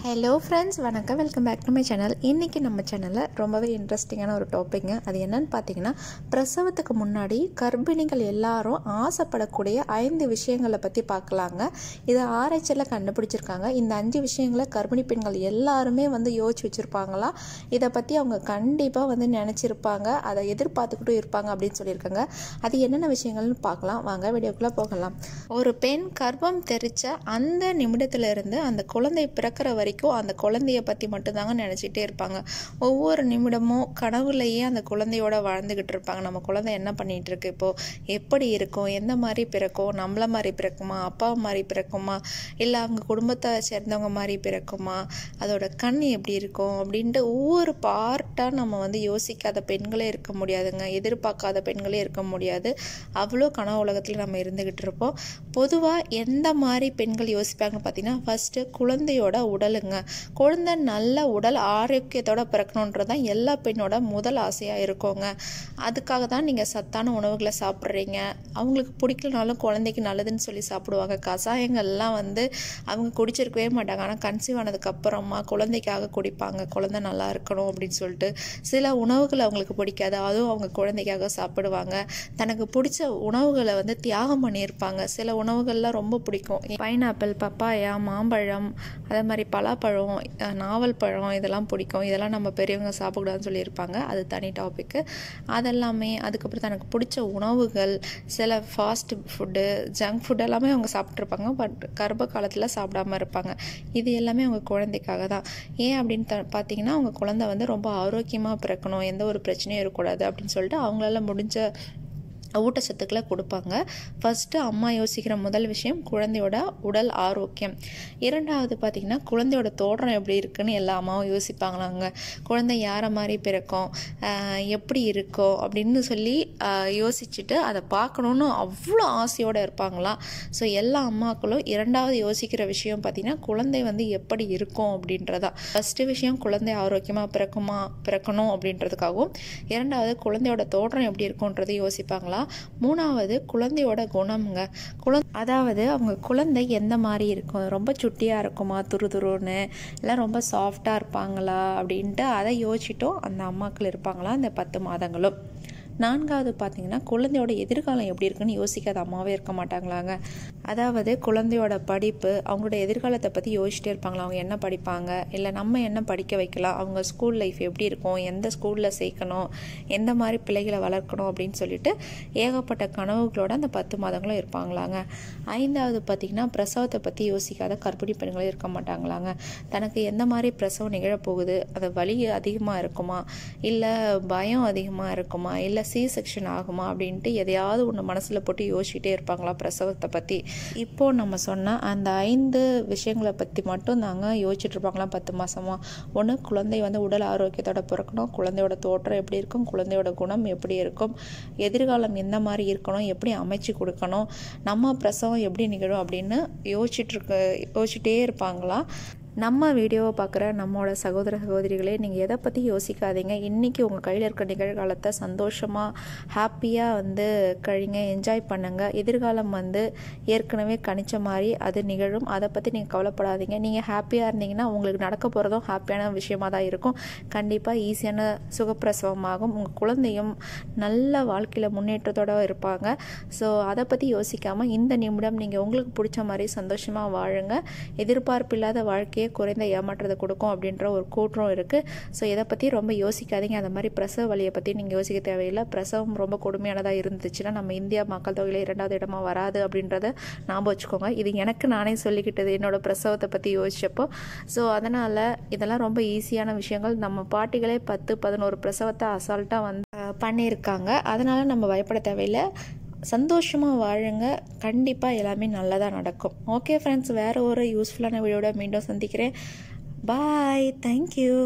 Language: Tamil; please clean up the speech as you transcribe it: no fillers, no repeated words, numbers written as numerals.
ஹலோ ஃப்ரெண்ட்ஸ், வணக்கம். Welcome back to my channel. இன்றைக்கி நம்ம சேனலில் ரொம்பவே இன்ட்ரெஸ்டிங்கான ஒரு டாப்பிக்ங்க. அது என்னன்னு பார்த்தீங்கன்னா, பிரசவத்துக்கு முன்னாடி கர்ப்பிணிகள் எல்லாரும் ஆசைப்படக்கூடிய 5 விஷயங்களை பற்றி பார்க்கலாங்க. இதை ஆராய்ச்சியில் கண்டுபிடிச்சிருக்காங்க. இந்த 5 விஷயங்களை கர்ப்பிணி பெண்கள் எல்லாருமே யோசிச்சு வச்சுருப்பாங்களாம். இதை பற்றி அவங்க கண்டிப்பாக நினச்சிருப்பாங்க, அதை எதிர்பார்த்துக்கிட்டும் இருப்பாங்க அப்படின்னு சொல்லியிருக்காங்க. அது என்னென்ன விஷயங்கள்னு பார்க்கலாம் வாங்க, வீடியோக்குள்ளே போகலாம். ஒரு பெண் கர்ப்பம் தெரிச்ச அந்த நிமிடத்திலிருந்து அந்த குழந்தை பிறக்கிற வரைக்கும் அந்த குழந்தைய பற்றி மட்டும்தாங்க நினச்சிட்டே இருப்பாங்க. ஒவ்வொரு நிமிடமும் கனவுலையே அந்த குழந்தையோட வாழ்ந்துக்கிட்டு இருப்பாங்க. நம்ம குழந்தை என்ன பண்ணிகிட்டு இருக்கு, இப்போது எப்படி இருக்கும், எந்த மாதிரி பிறக்கும், நம்மள மாதிரி பிறக்குமா, அப்பா மாதிரி பிறக்குமா, இல்லை அவங்க குடும்பத்தை சேர்ந்தவங்க மாதிரி பிறக்குமா, அதோட கண் எப்படி இருக்கும் அப்படின்ட்டு ஒவ்வொரு பார்ட்டாக நம்ம யோசிக்காத பெண்களே இருக்க முடியாதுங்க. எதிர்பார்க்காத பெண்களே இருக்க முடியாது. அவ்வளோ கனவு உலகத்தில் நம்ம இருந்துக்கிட்டு இருப்போம். பொதுவாக எந்த மாதிரி பெண்கள் யோசிப்பாங்கன்னு பார்த்தீங்கன்னா, ஃபஸ்ட்டு குழந்தையோட உடலுங்க. குழந்தை நல்ல உடல் ஆரோக்கியத்தோட பிறக்கணுன்றது தான் எல்லா பெண்ணோட முதல் ஆசையாக இருக்குங்க. அதுக்காக தான் நீங்கள் சத்தான உணவுகளை சாப்பிட்றீங்க. அவங்களுக்கு பிடிக்கலனாலும் குழந்தைக்கு நல்லதுன்னு சொல்லி சாப்பிடுவாங்க. கசாயங்கள்லாம் அவங்க குடிச்சிருக்கவே மாட்டாங்க. ஆனால் கன்சீவ் ஆனதுக்கப்புறமா குழந்தைக்காக குடிப்பாங்க, குழந்தை நல்லா இருக்கணும் அப்படின்னு சொல்லிட்டு. சில உணவுகள் அவங்களுக்கு பிடிக்காது, அதுவும் அவங்க குழந்தைக்காக சாப்பிடுவாங்க. தனக்கு பிடிச்ச உணவுகளை தியாகம் பண்ணியிருப்பாங்க. சில உணவுகள்லாம் ரொம்ப பிடிக்கும். பைனாப்பிள், பப்பாயா, மாம்பழம், அதே மாதிரி பலாப்பழம், நாவல் பழம், இதெல்லாம் பிடிக்கும். இதெல்லாம் நம்ம பெரியவங்க சாப்பிடக்கூடாதுன்னு சொல்லியிருப்பாங்க. அது தனி டாப்பிக்கு. அதெல்லாமே அதுக்கப்புறம் தனக்கு பிடிச்ச உணவுகள், சில ஃபாஸ்ட் ஃபுட்டு, ஜங்க் ஃபுட் எல்லாமே அவங்க சாப்பிட்ருப்பாங்க. பட் கர்ப்ப காலத்தில் சாப்பிடாமல் இருப்பாங்க. இது எல்லாமே அவங்க குழந்தைக்காக தான். ஏன் அப்படின்னு பார்த்தீங்கன்னா, அவங்க குழந்தை ரொம்ப ஆரோக்கியமாக பிறக்கணும், எந்த ஒரு பிரச்சனையும் இருக்கக்கூடாது அப்படின்னு சொல்லிட்டு அவங்களால முடிஞ்ச ஊட்டச்சத்துக்களை கொடுப்பாங்க. ஃபஸ்ட்டு அம்மா யோசிக்கிற முதல் விஷயம் குழந்தையோட உடல் ஆரோக்கியம். இரண்டாவது பார்த்திங்கன்னா, குழந்தையோட தோற்றம் எப்படி இருக்குன்னு எல்லா அம்மாவும் யோசிப்பாங்களாங்க. குழந்தை யாரை மாதிரி பிறக்கும், எப்படி இருக்கும் அப்படின்னு சொல்லி யோசிச்சுட்டு அதை பார்க்கணுன்னு அவ்வளோ ஆசையோடு இருப்பாங்களாம். ஸோ எல்லா அம்மாக்களும் இரண்டாவது யோசிக்கிற விஷயம் பார்த்திங்கன்னா, குழந்தை எப்படி இருக்கும் அப்படின்றதான். ஃபஸ்ட்டு விஷயம் குழந்தை ஆரோக்கியமாக பிறக்கணும் அப்படின்றதுக்காகவும், இரண்டாவது குழந்தையோட தோற்றம் எப்படி இருக்கும்ன்றது யோசிப்பாங்களா. மூணாவது குழந்தையோட குணம்ங்க. அதாவது அவங்க குழந்தை எந்த மாதிரி இருக்கும், ரொம்ப சுட்டியாக இருக்குமா, துருதுருன்னு, இல்லை ரொம்ப சாஃப்டாக இருப்பாங்களா அப்படின்ட்டு அதை யோசிச்சுட்டும் அந்த அம்மாக்கள் இருப்பாங்களா இந்த 10 மாதங்களும். நான்காவது பார்த்திங்கன்னா, குழந்தையோட எதிர்காலம் எப்படி இருக்குன்னு யோசிக்காத அம்மாவே இருக்க மாட்டாங்களாங்க. அதாவது குழந்தையோட படிப்பு, அவங்களோட எதிர்காலத்தை பற்றி யோசிச்சுட்டே இருப்பாங்களா. அவங்க என்ன படிப்பாங்க, இல்லை நம்ம என்ன படிக்க வைக்கலாம், அவங்க ஸ்கூல் லைஃப் எப்படி இருக்கும், எந்த ஸ்கூலில் சேர்க்கணும், எந்த மாதிரி பிள்ளைகளை வளர்க்கணும் அப்படின்னு சொல்லிட்டு ஏகப்பட்ட கனவுகளோட அந்த 10 மாதங்களும் இருப்பாங்களாங்க. ஐந்தாவது பார்த்திங்கன்னா, பிரசவத்தை பற்றி யோசிக்காத கர்ப்பிணி பெண்களே இருக்க மாட்டாங்களாங்க. தனக்கு எந்த மாதிரி பிரசவம் நிகழப்போகுது, அது வலி அதிகமாக இருக்குமா, இல்லை பயம் அதிகமாக இருக்குமா, இல்லை C-செக்ஷன் ஆகுமா அப்படின்ட்டு எதையாவது ஒன்று மனசில் போட்டு யோசிச்சுட்டே இருப்பாங்களா பிரசவத்தை பற்றி. இப்போது நம்ம சொன்ன அந்த 5 விஷயங்களை பற்றி மட்டும் நாங்கள் யோசிச்சுட்டு இருப்பாங்களா 10 மாதமாக. ஒன்று, குழந்தை உடல் ஆரோக்கியத்தோட பிறக்கணும், குழந்தையோட தோற்றம் எப்படி இருக்கும், குழந்தையோட குணம் எப்படி இருக்கும், எதிர்காலம் எந்த மாதிரி இருக்கணும், எப்படி அமைச்சு கொடுக்கணும், நம்ம பிரசவம் எப்படி நிகழும் அப்படின்னு யோசிச்சுட்டே இருப்பாங்களா. நம்ம வீடியோவை பார்க்குற நம்மளோட சகோதர சகோதரிகளே, நீங்கள் எதை பற்றி யோசிக்காதீங்க. இன்றைக்கி உங்கள் கையில் இருக்க நிகழ்காலத்தை சந்தோஷமாக ஹாப்பியாக கழிங்க, என்ஜாய் பண்ணுங்கள். எதிர்காலம் ஏற்கனவே கணிச்ச மாதிரி அது நிகழும். அதை பற்றி நீங்கள் கவலைப்படாதீங்க. நீங்கள் ஹாப்பியாக இருந்தீங்கன்னா உங்களுக்கு நடக்க போகிறதும் ஹாப்பியான விஷயமாக தான் இருக்கும். கண்டிப்பாக ஈஸியான சுகப்பிரசவமாகும். உங்கள் குழந்தையும் நல்ல வாழ்க்கையில் முன்னேற்றத்தோடு இருப்பாங்க. ஸோ அதை பற்றி யோசிக்காமல் இந்த நிமிடம் நீங்கள் உங்களுக்கு பிடிச்ச மாதிரி சந்தோஷமாக வாழுங்க. எதிர்பார்ப்பு இல்லாத வாழ்க்கையை குறைந்த ஏமாற்றத்தை கொடுக்கும் அப்படின்ற ஒரு கூற்றம் இருக்குது. ஸோ இதை பற்றி ரொம்ப யோசிக்காதீங்க. அந்த மாதிரி பிரசவ வலியை பற்றி நீங்கள் யோசிக்க தேவையில்லை. பிரசவம் ரொம்ப கொடுமையானதாக இருந்துச்சுன்னா நம்ம இந்தியா மக்கள் தொகையில் 2வது இடமா வராது அப்படின்றத ஞாபகம் வச்சுக்கோங்க. இது எனக்கு நானே சொல்லிக்கிட்டது என்னோட பிரசவத்தை பற்றி யோசிச்சப்போ. ஸோ அதனால் இதெல்லாம் ரொம்ப ஈஸியான விஷயங்கள். நம்ம பாட்டிகளே 10-11 பிரசவத்தை அசால்ட்டாக பண்ணியிருக்காங்க. அதனால் நம்ம பயப்பட தேவையில்லை. சந்தோஷமாக வாழுங்க. கண்டிப்பாக எல்லாமே நல்லதாக நடக்கும். ஓகே ஃப்ரெண்ட்ஸ், வேறு ஒரு யூஸ்ஃபுல்லான வீடியோட மீண்டும் சந்திக்கிறேன். பாய், தேங்க்யூ.